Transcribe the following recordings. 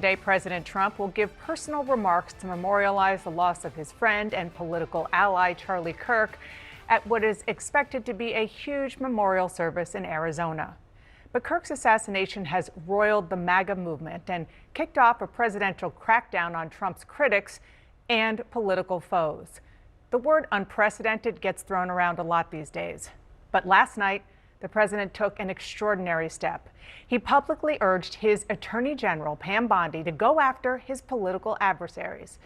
Today, President Trump will give personal remarks to memorialize the loss of his friend and political ally, Charlie Kirk, at what is expected to be a huge memorial service in Arizona. But Kirk's assassination has roiled the MAGA movement and kicked off a presidential crackdown on Trump's critics and political foes. The word unprecedented gets thrown around a lot these days. But last night, the president took an extraordinary step. He publicly urged his Attorney General Pam Bondi to go after his political adversaries.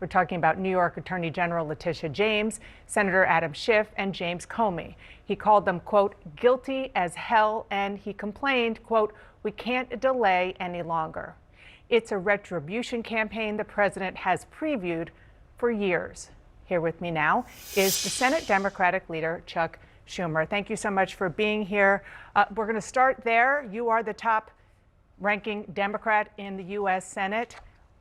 We're talking about New York Attorney General Letitia James, Senator Adam Schiff, and James Comey. He called them, quote, guilty as hell, and he complained, quote, we can't delay any longer. It's a retribution campaign the president has previewed for years. Here with me now is the Senate Democratic leader, Chuck Schumer. Thank you so much for being here. We're going to start there. You are the top ranking Democrat in the U.S. Senate.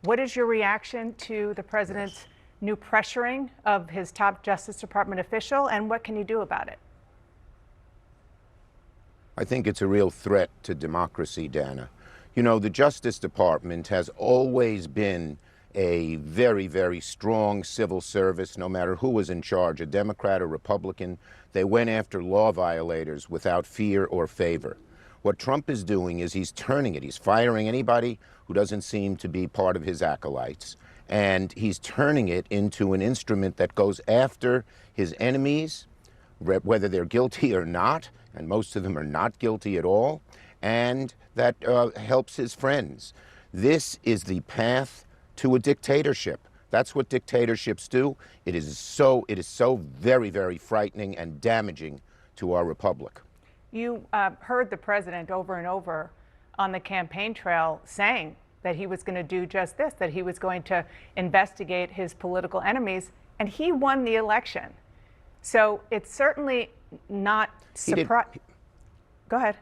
What is your reaction to the president's new pressuring of his top Justice Department official, and what can you do about it? I think it's a real threat to democracy, Dana. You know, the Justice Department has always been a very, very strong civil service, no matter who was in charge, a Democrat or Republican. They went after law violators without fear or favor. What Trump is doing is he's turning it. He's firing anybody who doesn't seem to be part of his acolytes. And he's turning it into an instrument that goes after his enemies, whether they're guilty or not, and most of them are not guilty at all, and that helps his friends. This is the path to a dictatorship. That's what dictatorships do. It is so very, very frightening and damaging to our republic. You heard the president over and over on the campaign trail saying that he was going to do just this, that he was going to investigate his political enemies, and he won the election. So it's certainly not surprising. Go ahead.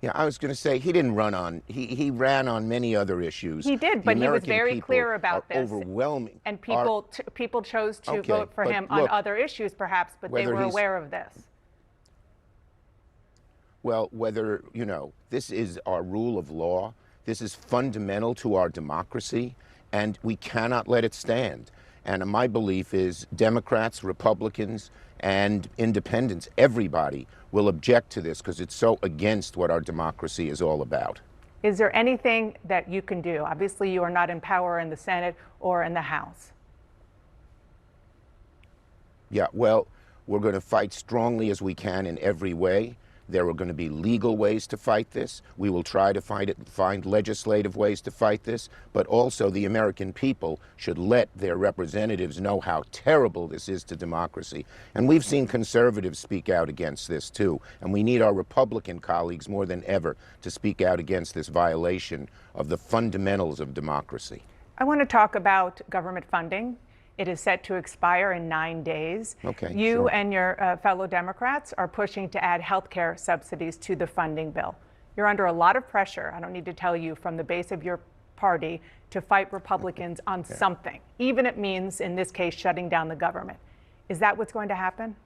Yeah, I was going to say he didn't run on. He ran on many other issues. He did, but he was very clear about this. Overwhelming. And people chose to vote for him on other issues, perhaps, but they were aware of this. Well, whether, you know, this is our rule of law. This is fundamental to our democracy, and we cannot let it stand. And my belief is Democrats, Republicans, and independents, everybody will object to this because it's so against what our democracy is all about. Is there anything that you can do? Obviously, you are not in power in the Senate or in the House. Yeah, well, we're going to fight strongly as we can in every way. There are going to be legal ways to fight this. We will try to find legislative ways to fight this, but also the American people should let their representatives know how terrible this is to democracy. And we've seen conservatives speak out against this too, and we need our Republican colleagues more than ever to speak out against this violation of the fundamentals of democracy. I want to talk about government funding. It is set to expire in 9 days. Okay, you and your fellow Democrats are pushing to add health care subsidies to the funding bill. You're under a lot of pressure, I don't need to tell you, from the base of your party to fight Republicans on something, even it means, in this case, shutting down the government. Is that what's going to happen?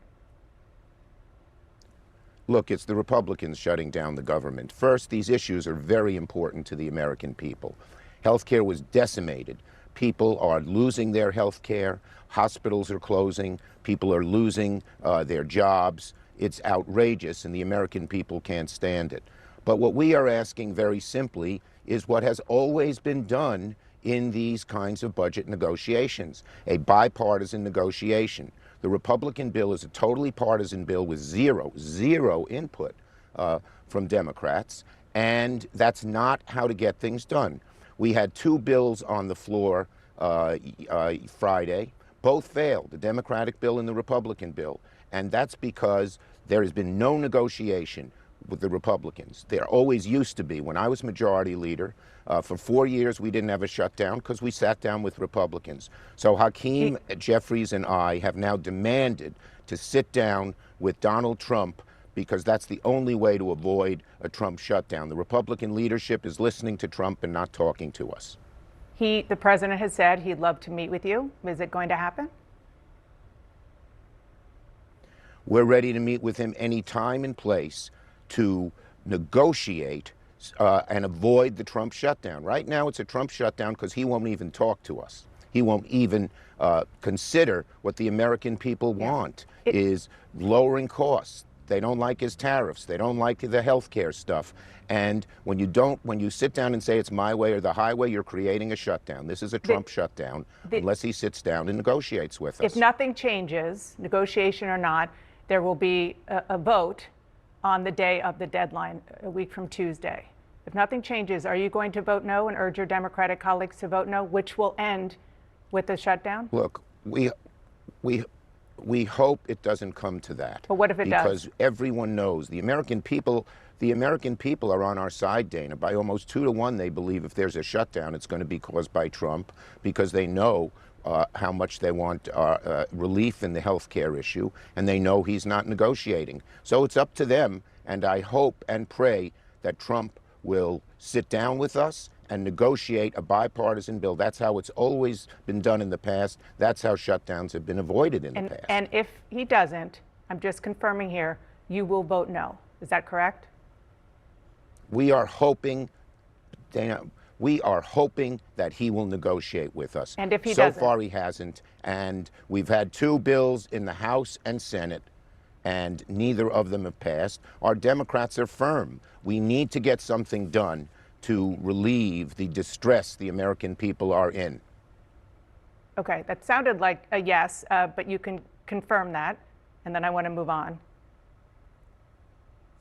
Look, it's the Republicans shutting down the government. First, these issues are very important to the American people. Health care was decimated. People are losing their health care. Hospitals are closing. People are losing their jobs. It's outrageous, and the American people can't stand it. But what we are asking very simply is what has always been done in these kinds of budget negotiations, a bipartisan negotiation. The Republican bill is a totally partisan bill with zero input from Democrats, and that's not how to get things done. We had two bills on the floor Friday. Both failed, the Democratic bill and the Republican bill. And that's because there has been no negotiation with the Republicans. There always used to be. When I was majority leader, for 4 years we didn't have a shutdown because we sat down with Republicans. So Hakeem Jeffries and I have now demanded to sit down with Donald Trump because that's the only way to avoid a Trump shutdown. The Republican leadership is listening to Trump and not talking to us. The president has said he'd love to meet with you. Is it going to happen? We're ready to meet with him any time and place to negotiate and avoid the Trump shutdown. Right now, it's a Trump shutdown because he won't even talk to us. He won't even consider what the American people want, is lowering costs. They don't like his tariffs. They don't like the health care stuff. And when you sit down and say it's my way or the highway, you're creating a shutdown. This is a Trump shutdown, unless he sits down and negotiates with us. If nothing changes, negotiation or not, there will be a vote on the day of the deadline, a week from Tuesday. If nothing changes, are you going to vote no and urge your Democratic colleagues to vote no, which will end with the shutdown? Look, we hope it doesn't come to that. But what if it does? Because everyone knows the American people are on our side, Dana. By almost 2-1, they believe if there's a shutdown, it's going to be caused by Trump, because they know how much they want relief in the health care issue, and they know he's not negotiating. So it's up to them, and I hope and pray that Trump will sit down with us and negotiate a bipartisan bill. That's how it's always been done in the past. That's how shutdowns have been avoided in the past. And if he doesn't, I'm just confirming here, you will vote no. Is that correct? We are hoping, Dana, that he will negotiate with us. And if he doesn't? So far he hasn't. And we've had 2 bills in the House and Senate, and neither of them have passed. Our Democrats are firm. We need to get something done to relieve the distress the American people are in. Okay, that sounded like a yes, but you can confirm that, and then I want to move on. Is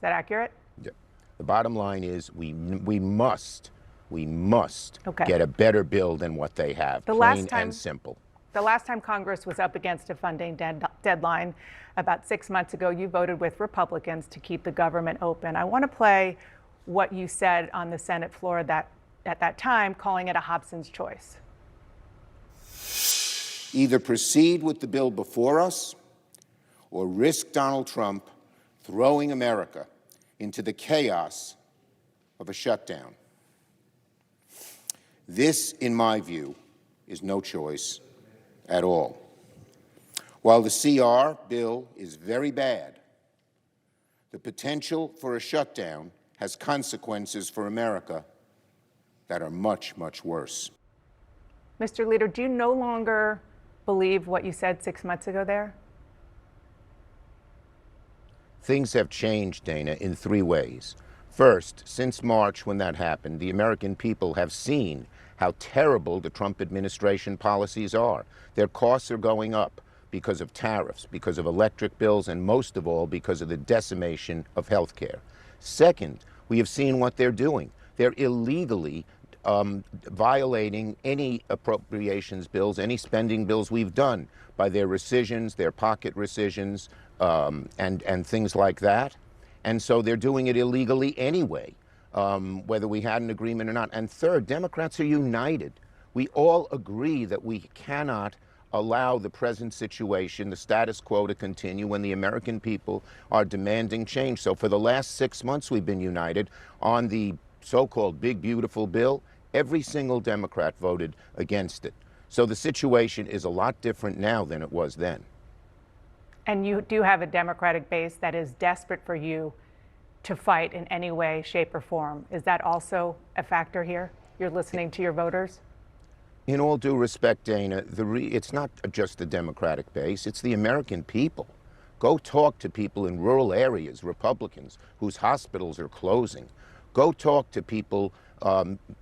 that accurate? Yeah. The bottom line is we must Okay. get a better bill than what they have, plain and simple. The last time Congress was up against a funding deadline, about 6 months ago, you voted with Republicans to keep the government open. I want to play what you said on the Senate floor at that time, calling it a Hobson's choice. Either proceed with the bill before us or risk Donald Trump throwing America into the chaos of a shutdown. This, in my view, is no choice at all. While the CR bill is very bad, the potential for a shutdown has consequences for America that are much, much worse. Mr. Leader, do you no longer believe what you said 6 months ago there? Things have changed, Dana, in 3 ways. First, since March, when that happened, the American people have seen how terrible the Trump administration policies are. Their costs are going up because of tariffs, because of electric bills, and most of all, because of the decimation of health care. Second, we have seen what they're doing. They're illegally violating any appropriations bills, any spending bills we've done, by their rescissions, their pocket rescissions, and things like that. And so they're doing it illegally anyway, whether we had an agreement or not. And third, Democrats are united. We all agree that we cannot allow the present situation, the status quo, to continue when the American people are demanding change. So for the last 6 months, we've been united on the so-called big, beautiful bill. Every single Democrat voted against it. So the situation is a lot different now than it was then. And you do have a Democratic base that is desperate for you to fight in any way, shape, or form. Is that also a factor here? You're listening to your voters? In all due respect, Dana, it's not just the Democratic base, it's the American people. Go talk to people in rural areas, Republicans, whose hospitals are closing. Go talk to people,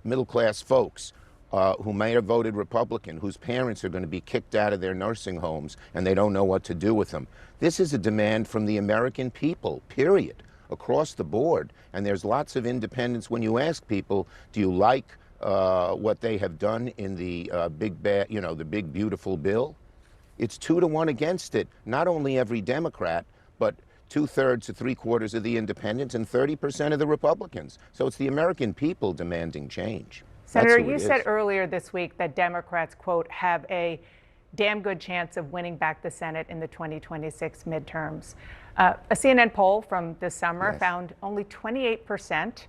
middle-class folks, who may have voted Republican, whose parents are going to be kicked out of their nursing homes and they don't know what to do with them. This is a demand from the American people, period, across the board. And there's lots of independents. When you ask people, do you like what they have done in the the big, beautiful bill? It's 2-1 against it. Not only every Democrat, but 2/3 to 3/4 of the independents and 30% of the Republicans. So it's the American people demanding change. Senator, you said earlier this week that Democrats, quote, have a damn good chance of winning back the Senate in the 2026 midterms. A CNN poll from this summer found only 28%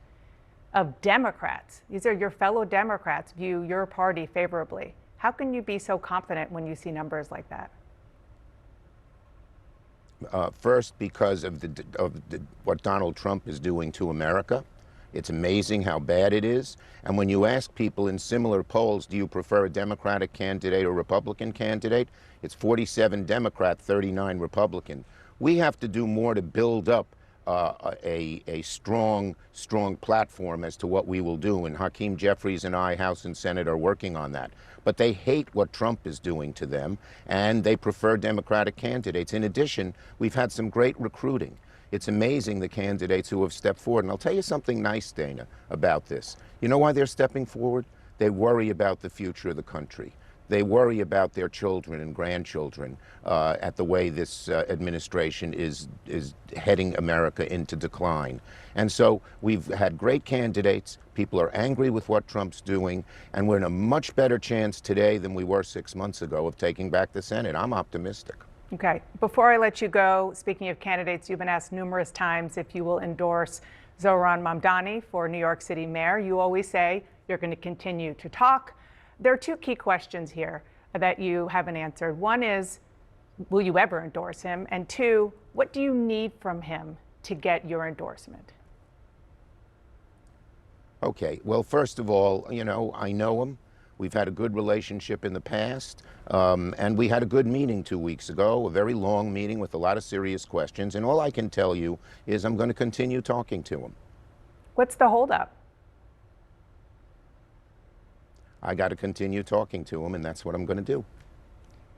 of Democrats, these are your fellow Democrats, view your party favorably. How can you be so confident when you see numbers like that? First, because of what Donald Trump is doing to America. It's amazing how bad it is. And when you ask people in similar polls, do you prefer a Democratic candidate or Republican candidate? It's 47 Democrat, 39 Republican. We have to do more to build up a strong platform as to what we will do. And Hakeem Jeffries and I, House and Senate, are working on that. But they hate what Trump is doing to them, and they prefer Democratic candidates. In addition, we've had some great recruiting. It's amazing the candidates who have stepped forward. And I'll tell you something nice, Dana, about this. You know why they're stepping forward? They worry about the future of the country. They worry about their children and grandchildren at the way this administration is heading America into decline. And so we've had great candidates. People are angry with what Trump's doing, and we're in a much better chance today than we were 6 months ago of taking back the Senate. I'm optimistic. Okay. Before I let you go, speaking of candidates, you've been asked numerous times if you will endorse Zohran Mamdani for New York City mayor. You always say you're going to continue to talk. There are two key questions here that you haven't answered. One is, will you ever endorse him? And two, what do you need from him to get your endorsement? Okay. Well, first of all, you know, I know him. We've had a good relationship in the past, and we had a good meeting 2 weeks ago, a very long meeting with a lot of serious questions. And all I can tell you is I'm going to continue talking to him. What's the holdup? I got to continue talking to him, and that's what I'm going to do.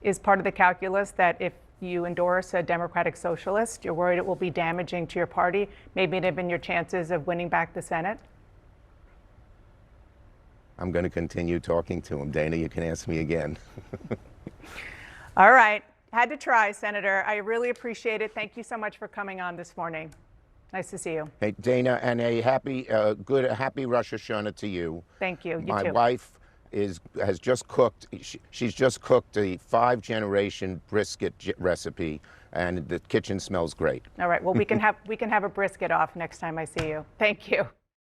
Is part of the calculus that if you endorse a Democratic socialist, you're worried it will be damaging to your party, maybe inhibit your chances of winning back the Senate? I'm going to continue talking to him. Dana, you can ask me again. All right. Had to try, Senator. I really appreciate it. Thank you so much for coming on this morning. Nice to see you. Hey, Dana, and a happy Rosh Hashanah to you. Thank you. You My too. wife has just cooked. She's just cooked a 5-generation brisket recipe, and the kitchen smells great. All right. Well, we can have a brisket off next time I see you. Thank you.